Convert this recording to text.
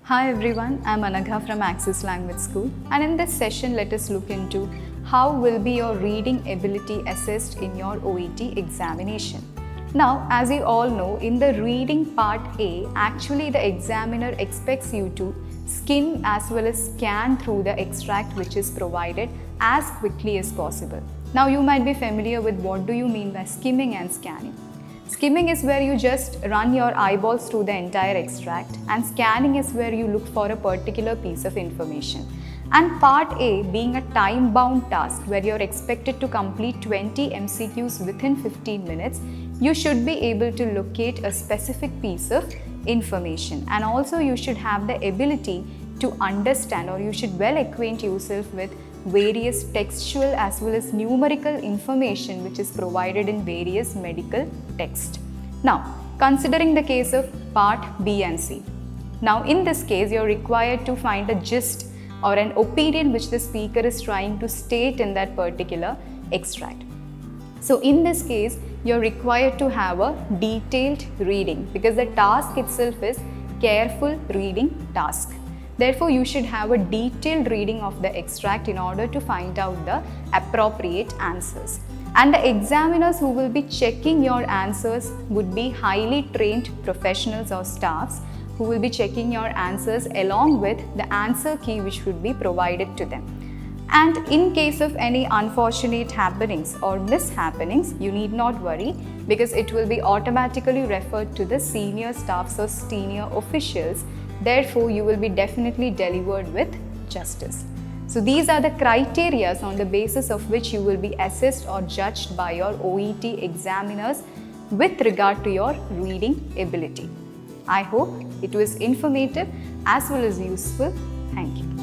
Hi everyone, I'm Anagha from Access Language School, and in this session let us look into how will be your reading ability assessed in your OET examination. Now, as you all know, in the reading part A, actually the examiner expects you to skim as well as scan through the extract which is provided as quickly as possible. Now, you might be familiar with what do you mean by skimming and scanning. Skimming is where you just run your eyeballs through the entire extract, and scanning is where you look for a particular piece of information. And part A being a time-bound task where you're expected to complete 20 MCQs within 15 minutes, you should be able to locate a specific piece of information, and also you should have the ability to understand, or you should well acquaint yourself with various textual as well as numerical information which is provided in various medical texts. Now, considering the case of part B and C. Now, in this case, you're required to find a gist or an opinion which the speaker is trying to state in that particular extract. So, in this case, you're required to have a detailed reading because the task itself is careful reading task. Therefore, you should have a detailed reading of the extract in order to find out the appropriate answers. And the examiners who will be checking your answers would be highly trained professionals or staffs who will be checking your answers along with the answer key which would be provided to them. And in case of any unfortunate happenings or mishappenings, you need not worry because it will be automatically referred to the senior staffs or senior officials. Therefore, you will be definitely delivered with justice. So, these are the criteria on the basis of which you will be assessed or judged by your OET examiners with regard to your reading ability. I hope it was informative as well as useful. Thank you.